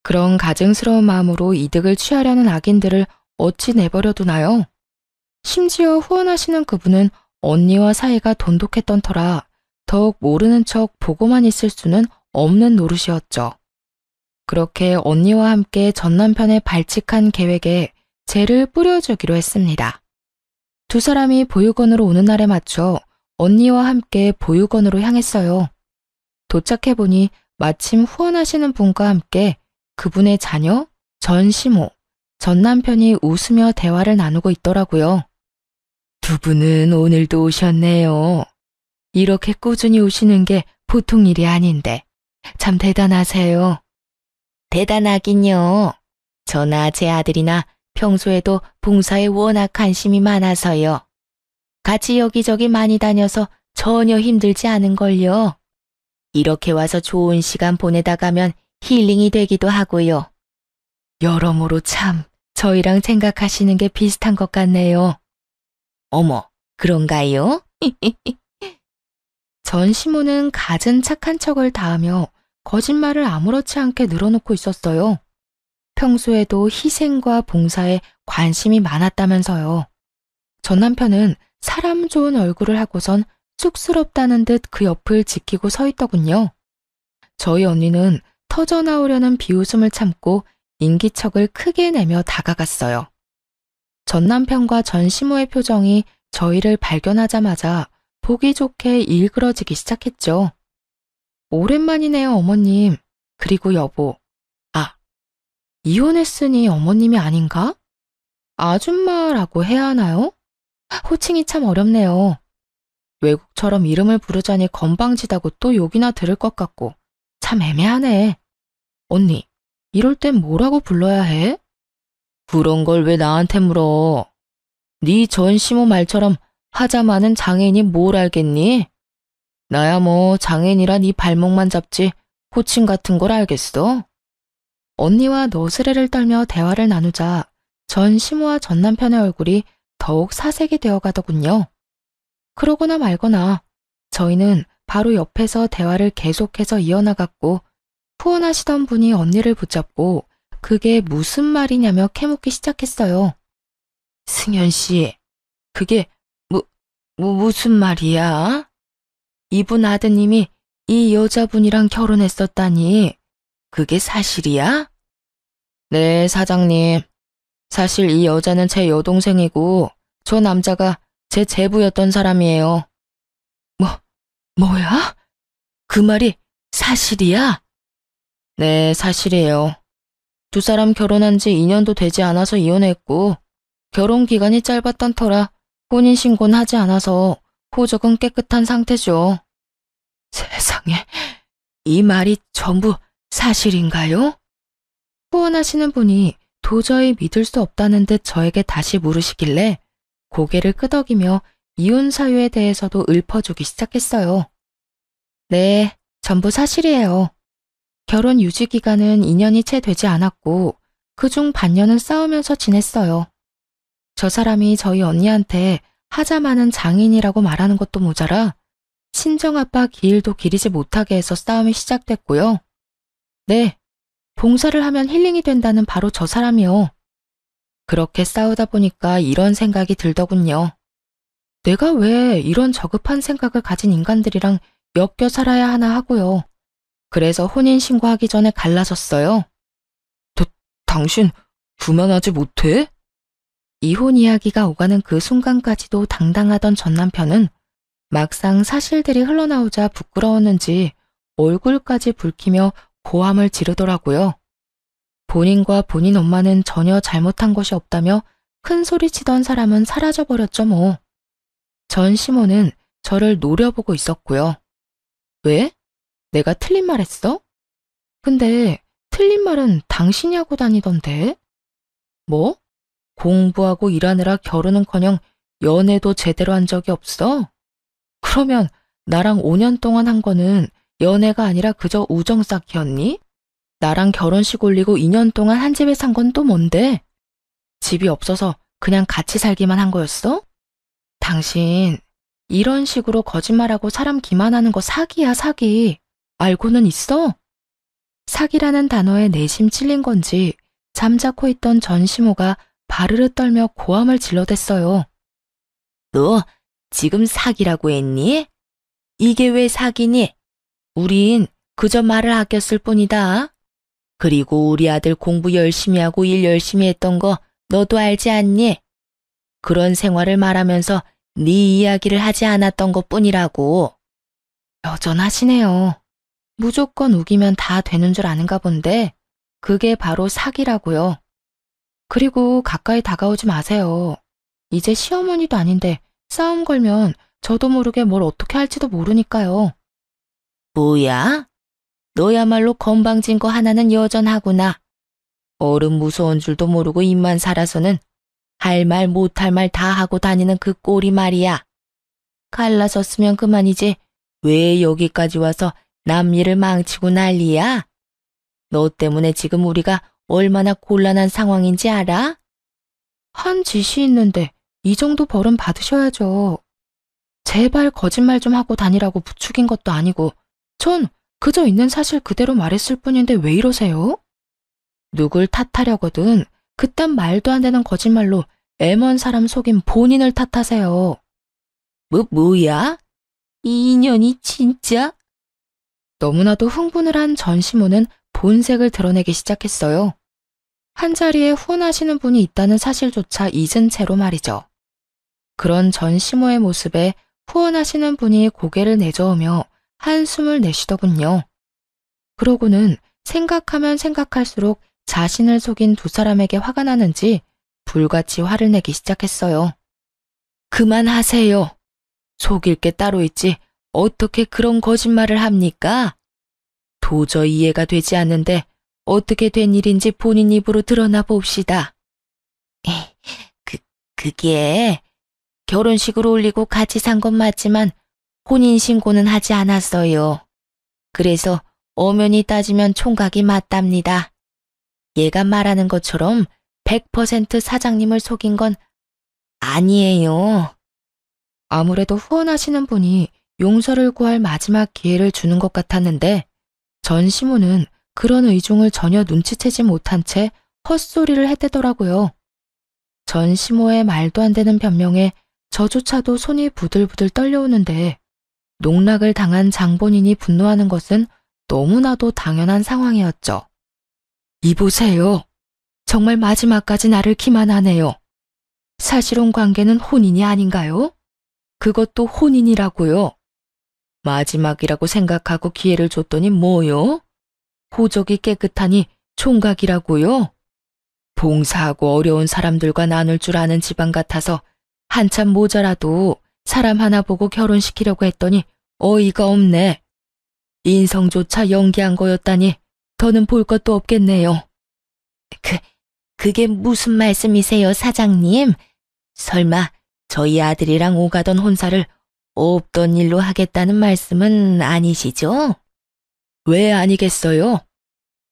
그런 가증스러운 마음으로 이득을 취하려는 악인들을 어찌 내버려 두나요? 심지어 후원하시는 그분은 언니와 사이가 돈독했던 터라 더욱 모르는 척 보고만 있을 수는 없는 노릇이었죠. 그렇게 언니와 함께 전 남편의 발칙한 계획에 재를 뿌려주기로 했습니다. 두 사람이 보육원으로 오는 날에 맞춰 언니와 함께 보육원으로 향했어요. 도착해보니 마침 후원하시는 분과 함께 그분의 자녀, 전 시모, 전 남편이 웃으며 대화를 나누고 있더라고요. 두 분은 오늘도 오셨네요. 이렇게 꾸준히 오시는 게 보통 일이 아닌데 참 대단하세요. 대단하긴요. 저나 제 아들이나 평소에도 봉사에 워낙 관심이 많아서요. 같이 여기저기 많이 다녀서 전혀 힘들지 않은걸요. 이렇게 와서 좋은 시간 보내다 가면 힐링이 되기도 하고요. 여러모로 참 저희랑 생각하시는 게 비슷한 것 같네요. 어머, 그런가요? 전시모는 갖은 착한 척을 다하며 거짓말을 아무렇지 않게 늘어놓고 있었어요. 평소에도 희생과 봉사에 관심이 많았다면서요. 전 남편은 사람 좋은 얼굴을 하고선 쑥스럽다는 듯 그 옆을 지키고 서 있더군요. 저희 언니는 터져나오려는 비웃음을 참고 인기척을 크게 내며 다가갔어요. 전 남편과 전 시모의 표정이 저희를 발견하자마자 보기 좋게 일그러지기 시작했죠. 오랜만이네요, 어머님. 그리고 여보. 아, 이혼했으니 어머님이 아닌가? 아줌마라고 해야 하나요? 호칭이 참 어렵네요. 외국처럼 이름을 부르자니 건방지다고 또 욕이나 들을 것 같고 참 애매하네. 언니, 이럴 땐 뭐라고 불러야 해? 그런 걸 왜 나한테 물어? 네 전시모 말처럼 하자 많은 장애인이 뭘 알겠니? 나야 뭐 장애인이라 네 발목만 잡지 호칭 같은 걸 알겠어? 언니와 너스레를 떨며 대화를 나누자 전 시모와 전 남편의 얼굴이 더욱 사색이 되어 가더군요. 그러거나 말거나 저희는 바로 옆에서 대화를 계속해서 이어나갔고 후원하시던 분이 언니를 붙잡고 그게 무슨 말이냐며 캐묻기 시작했어요. 승현 씨, 그게 무슨 말이야? 이분 아드님이 이 여자분이랑 결혼했었다니 그게 사실이야? 네, 사장님. 사실 이 여자는 제 여동생이고 저 남자가 제 제부였던 사람이에요. 뭐야? 그 말이 사실이야? 네, 사실이에요. 두 사람 결혼한 지 2년도 되지 않아서 이혼했고 결혼 기간이 짧았던 터라 혼인신고는 하지 않아서 호적은 깨끗한 상태죠. 세상에, 이 말이 전부 사실인가요? 후원하시는 분이 도저히 믿을 수 없다는 듯 저에게 다시 물으시길래 고개를 끄덕이며 이혼 사유에 대해서도 읊어주기 시작했어요. 네, 전부 사실이에요. 결혼 유지 기간은 2년이 채 되지 않았고 그중 반년은 싸우면서 지냈어요. 저 사람이 저희 언니한테 하자 많은 장인이라고 말하는 것도 모자라 친정아빠 기일도 기리지 못하게 해서 싸움이 시작됐고요. 네, 봉사를 하면 힐링이 된다는 바로 저 사람이요. 그렇게 싸우다 보니까 이런 생각이 들더군요. 내가 왜 이런 저급한 생각을 가진 인간들이랑 엮여 살아야 하나 하고요. 그래서 혼인신고하기 전에 갈라섰어요. 당신 그만하지 못해? 이혼 이야기가 오가는 그 순간까지도 당당하던 전 남편은 막상 사실들이 흘러나오자 부끄러웠는지 얼굴까지 붉히며 고함을 지르더라고요. 본인과 본인 엄마는 전혀 잘못한 것이 없다며 큰 소리치던 사람은 사라져버렸죠 뭐. 전 시모는 저를 노려보고 있었고요. 왜? 내가 틀린 말 했어? 근데 틀린 말은 당신이 하고 다니던데? 뭐? 공부하고 일하느라 결혼은커녕 연애도 제대로 한 적이 없어? 그러면 나랑 5년 동안 한 거는 연애가 아니라 그저 우정 쌓기였니? 나랑 결혼식 올리고 2년 동안 한 집에 산 건 또 뭔데? 집이 없어서 그냥 같이 살기만 한 거였어? 당신 이런 식으로 거짓말하고 사람 기만하는 거 사기야, 사기. 알고는 있어? 사기라는 단어에 내심 찔린 건지 잠자코 있던 전시모가 바르르 떨며 고함을 질러댔어요. 너 지금 사기라고 했니? 이게 왜 사기니? 우린 그저 말을 아꼈을 뿐이다. 그리고 우리 아들 공부 열심히 하고 일 열심히 했던 거 너도 알지 않니? 그런 생활을 말하면서 네 이야기를 하지 않았던 것뿐이라고. 여전하시네요. 무조건 우기면 다 되는 줄 아는가 본데 그게 바로 사기라고요. 그리고 가까이 다가오지 마세요. 이제 시어머니도 아닌데 싸움 걸면 저도 모르게 뭘 어떻게 할지도 모르니까요. 뭐야? 너야말로 건방진 거 하나는 여전하구나. 어른 무서운 줄도 모르고 입만 살아서는 할 말 못할 말 다 하고 다니는 그 꼴이 말이야. 갈라섰으면 그만이지 왜 여기까지 와서 남 일을 망치고 난리야? 너 때문에 지금 우리가 얼마나 곤란한 상황인지 알아? 한 짓이 있는데 이 정도 벌은 받으셔야죠. 제발 거짓말 좀 하고 다니라고 부추긴 것도 아니고 전 그저 있는 사실 그대로 말했을 뿐인데 왜 이러세요? 누굴 탓하려거든 그딴 말도 안 되는 거짓말로 애먼 사람 속인 본인을 탓하세요. 뭐야? 이 인연이 진짜? 너무나도 흥분을 한 전시모는 본색을 드러내기 시작했어요. 한자리에 후원하시는 분이 있다는 사실조차 잊은 채로 말이죠. 그런 전시모의 모습에 후원하시는 분이 고개를 내저으며 한숨을 내쉬더군요. 그러고는 생각하면 생각할수록 자신을 속인 두 사람에게 화가 나는지 불같이 화를 내기 시작했어요. 그만하세요. 속일 게 따로 있지 어떻게 그런 거짓말을 합니까? 도저히 이해가 되지 않는데 어떻게 된 일인지 본인 입으로 드러나 봅시다. 그게 결혼식으로 올리고 같이 산 건 맞지만 혼인신고는 하지 않았어요. 그래서 엄연히 따지면 총각이 맞답니다. 얘가 말하는 것처럼 100% 사장님을 속인 건 아니에요. 아무래도 후원하시는 분이 용서를 구할 마지막 기회를 주는 것 같았는데 전시모는 그런 의중을 전혀 눈치채지 못한 채 헛소리를 했대더라고요. 전시모의 말도 안 되는 변명에 저조차도 손이 부들부들 떨려오는데 농락을 당한 장본인이 분노하는 것은 너무나도 당연한 상황이었죠. 이보세요. 정말 마지막까지 나를 기만하네요. 사실혼 관계는 혼인이 아닌가요? 그것도 혼인이라고요. 마지막이라고 생각하고 기회를 줬더니 뭐요? 호적이 깨끗하니 총각이라고요? 봉사하고 어려운 사람들과 나눌 줄 아는 집안 같아서 한참 모자라도 사람 하나 보고 결혼시키려고 했더니 어이가 없네. 인성조차 연기한 거였다니 더는 볼 것도 없겠네요. 그게 무슨 말씀이세요, 사장님? 설마 저희 아들이랑 오가던 혼사를 없던 일로 하겠다는 말씀은 아니시죠? 왜 아니겠어요?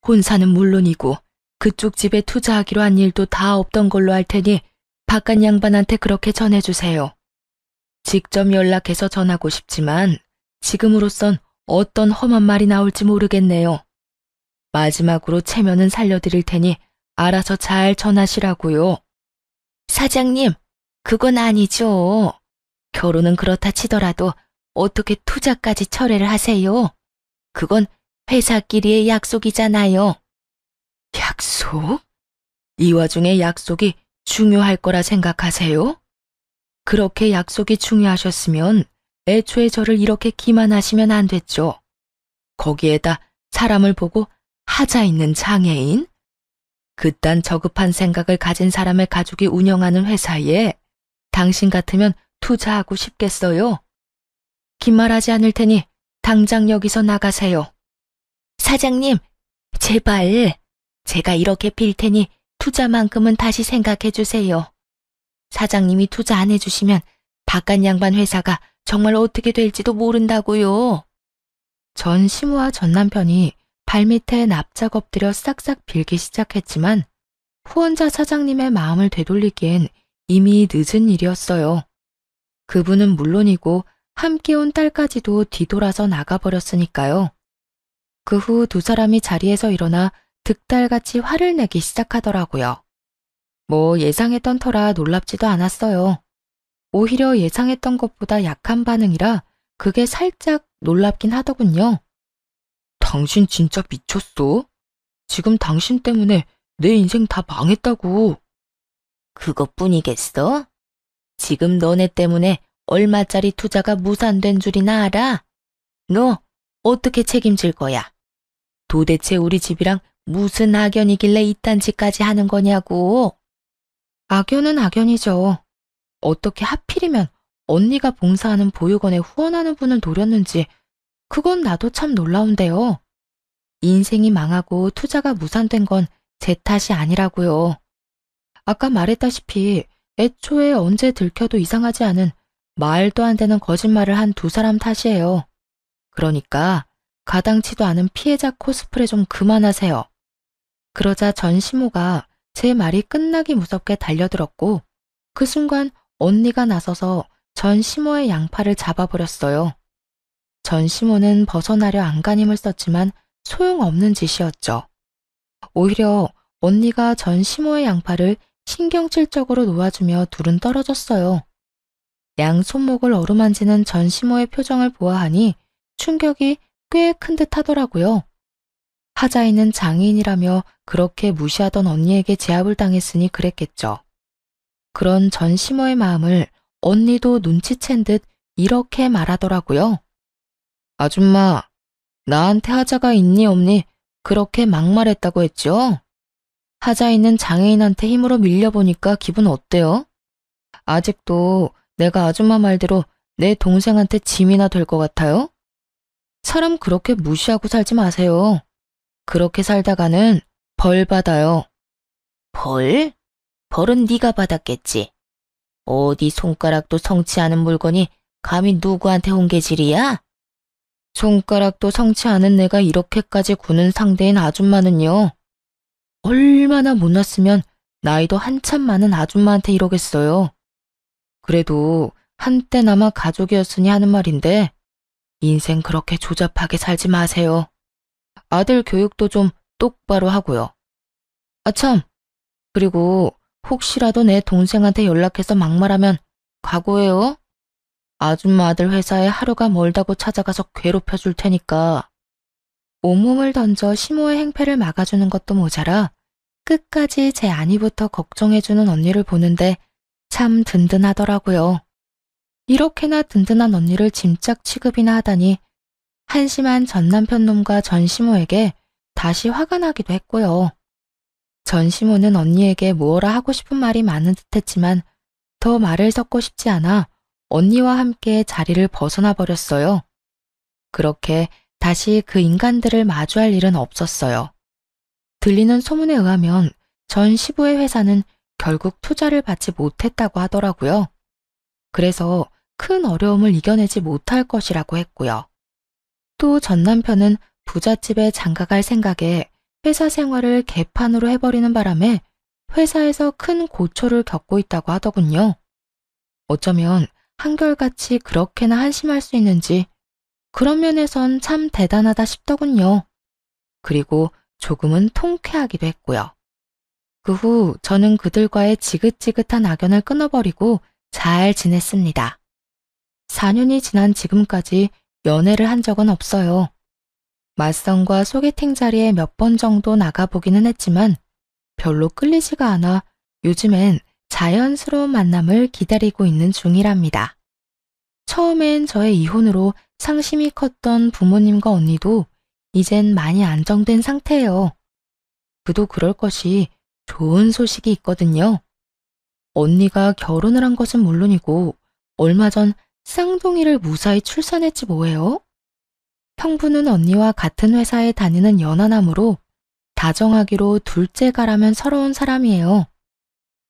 혼사는 물론이고 그쪽 집에 투자하기로 한 일도 다 없던 걸로 알 테니 바깥 양반한테 그렇게 전해주세요. 직접 연락해서 전하고 싶지만 지금으로선 어떤 험한 말이 나올지 모르겠네요. 마지막으로 체면은 살려드릴 테니 알아서 잘 전하시라고요. 사장님, 그건 아니죠. 결혼은 그렇다 치더라도 어떻게 투자까지 철회를 하세요? 그건 회사끼리의 약속이잖아요. 약속? 이 와중에 약속이 중요할 거라 생각하세요? 그렇게 약속이 중요하셨으면 애초에 저를 이렇게 기만하시면 안 됐죠. 거기에다 사람을 보고 하자 있는 장애인? 그딴 저급한 생각을 가진 사람의 가족이 운영하는 회사에 당신 같으면 투자하고 싶겠어요? 긴말하지 않을 테니 당장 여기서 나가세요. 사장님, 제발 제가 이렇게 빌 테니 투자만큼은 다시 생각해 주세요. 사장님이 투자 안 해주시면 바깥 양반 회사가 정말 어떻게 될지도 모른다고요. 전 시모와 전 남편이 발밑에 납작 엎드려 싹싹 빌기 시작했지만 후원자 사장님의 마음을 되돌리기엔 이미 늦은 일이었어요. 그분은 물론이고 함께 온 딸까지도 뒤돌아서 나가버렸으니까요. 그 후 두 사람이 자리에서 일어나 득달같이 화를 내기 시작하더라고요. 뭐 예상했던 터라 놀랍지도 않았어요. 오히려 예상했던 것보다 약한 반응이라 그게 살짝 놀랍긴 하더군요. 당신 진짜 미쳤어? 지금 당신 때문에 내 인생 다 망했다고. 그것뿐이겠어? 지금 너네 때문에 얼마짜리 투자가 무산된 줄이나 알아? 너 어떻게 책임질 거야? 도대체 우리 집이랑 무슨 악연이길래 이딴 짓까지 하는 거냐고. 악연은 악연이죠. 어떻게 하필이면 언니가 봉사하는 보육원에 후원하는 분을 노렸는지 그건 나도 참 놀라운데요. 인생이 망하고 투자가 무산된 건 제 탓이 아니라고요. 아까 말했다시피 애초에 언제 들켜도 이상하지 않은 말도 안 되는 거짓말을 한 두 사람 탓이에요. 그러니까 가당치도 않은 피해자 코스프레 좀 그만하세요. 그러자 전시모가 제 말이 끝나기 무섭게 달려들었고 그 순간 언니가 나서서 전 시모의 양팔을 잡아버렸어요. 전 시모는 벗어나려 안간힘을 썼지만 소용없는 짓이었죠. 오히려 언니가 전 시모의 양팔을 신경질적으로 놓아주며 둘은 떨어졌어요. 양 손목을 어루만지는 전 시모의 표정을 보아하니 충격이 꽤 큰 듯 하더라고요. 하자이는 장애인이라며 그렇게 무시하던 언니에게 제압을 당했으니 그랬겠죠. 그런 전 시모의 마음을 언니도 눈치챈 듯 이렇게 말하더라고요. 아줌마, 나한테 하자가 있니 없니 그렇게 막말했다고 했죠? 하자이는 장애인한테 힘으로 밀려보니까 기분 어때요? 아직도 내가 아줌마 말대로 내 동생한테 짐이나 될 것 같아요? 사람 그렇게 무시하고 살지 마세요. 그렇게 살다가는 벌 받아요. 벌? 벌은 네가 받았겠지. 어디 손가락도 성치 않은 물건이 감히 누구한테 홍계질이야? 손가락도 성치 않은 내가 이렇게까지 구는 상대인 아줌마는요. 얼마나 못났으면 나이도 한참 많은 아줌마한테 이러겠어요. 그래도 한때나마 가족이었으니 하는 말인데 인생 그렇게 조잡하게 살지 마세요. 아들 교육도 좀 똑바로 하고요. 아참, 그리고 혹시라도 내 동생한테 연락해서 막말하면 각오해요. 아줌마 아들 회사에 하루가 멀다고 찾아가서 괴롭혀 줄 테니까. 온몸을 던져 시모의 행패를 막아주는 것도 모자라 끝까지 제 안위부터 걱정해주는 언니를 보는데 참 든든하더라고요. 이렇게나 든든한 언니를 짐짝 취급이나 하다니 한심한 전 남편 놈과 전 시모에게 다시 화가 나기도 했고요. 전 시모는 언니에게 뭐라 하고 싶은 말이 많은 듯했지만 더 말을 섞고 싶지 않아 언니와 함께 자리를 벗어나 버렸어요. 그렇게 다시 그 인간들을 마주할 일은 없었어요. 들리는 소문에 의하면 전 시부의 회사는 결국 투자를 받지 못했다고 하더라고요. 그래서 큰 어려움을 이겨내지 못할 것이라고 했고요. 또 전 남편은 부잣집에 장가갈 생각에 회사 생활을 개판으로 해버리는 바람에 회사에서 큰 고초를 겪고 있다고 하더군요. 어쩌면 한결같이 그렇게나 한심할 수 있는지 그런 면에선 참 대단하다 싶더군요. 그리고 조금은 통쾌하기도 했고요. 그 후 저는 그들과의 지긋지긋한 악연을 끊어버리고 잘 지냈습니다. 4년이 지난 지금까지 연애를 한 적은 없어요. 맞선과 소개팅 자리에 몇 번 정도 나가보기는 했지만 별로 끌리지가 않아 요즘엔 자연스러운 만남을 기다리고 있는 중이랍니다. 처음엔 저의 이혼으로 상심이 컸던 부모님과 언니도 이젠 많이 안정된 상태예요. 그도 그럴 것이 좋은 소식이 있거든요. 언니가 결혼을 한 것은 물론이고 얼마 전 쌍둥이를 무사히 출산했지 뭐예요? 형부는 언니와 같은 회사에 다니는 연하남으로 다정하기로 둘째가라면 서러운 사람이에요.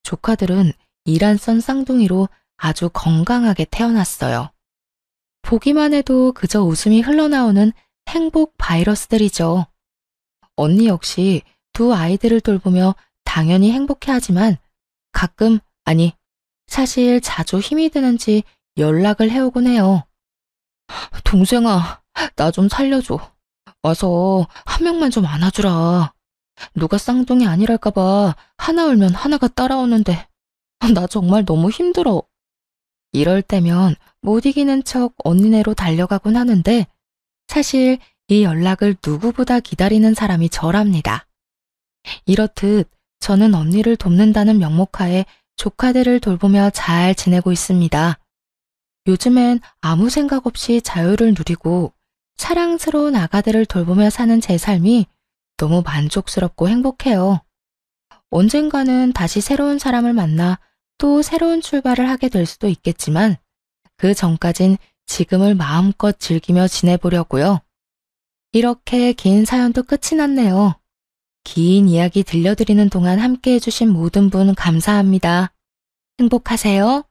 조카들은 이란선 쌍둥이로 아주 건강하게 태어났어요. 보기만 해도 그저 웃음이 흘러나오는 행복 바이러스들이죠. 언니 역시 두 아이들을 돌보며 당연히 행복해하지만 가끔, 아니, 사실 자주 힘이 드는지 연락을 해오곤 해요. 동생아, 나 좀 살려줘. 와서 한 명만 좀 안아주라. 누가 쌍둥이 아니랄까봐 하나 울면 하나가 따라오는데 나 정말 너무 힘들어. 이럴 때면 못 이기는 척 언니네로 달려가곤 하는데 사실 이 연락을 누구보다 기다리는 사람이 저랍니다. 이렇듯 저는 언니를 돕는다는 명목하에 조카들을 돌보며 잘 지내고 있습니다. 요즘엔 아무 생각 없이 자유를 누리고 사랑스러운 아가들을 돌보며 사는 제 삶이 너무 만족스럽고 행복해요. 언젠가는 다시 새로운 사람을 만나 또 새로운 출발을 하게 될 수도 있겠지만 그 전까진 지금을 마음껏 즐기며 지내보려고요. 이렇게 긴 사연도 끝이 났네요. 긴 이야기 들려드리는 동안 함께 해주신 모든 분 감사합니다. 행복하세요.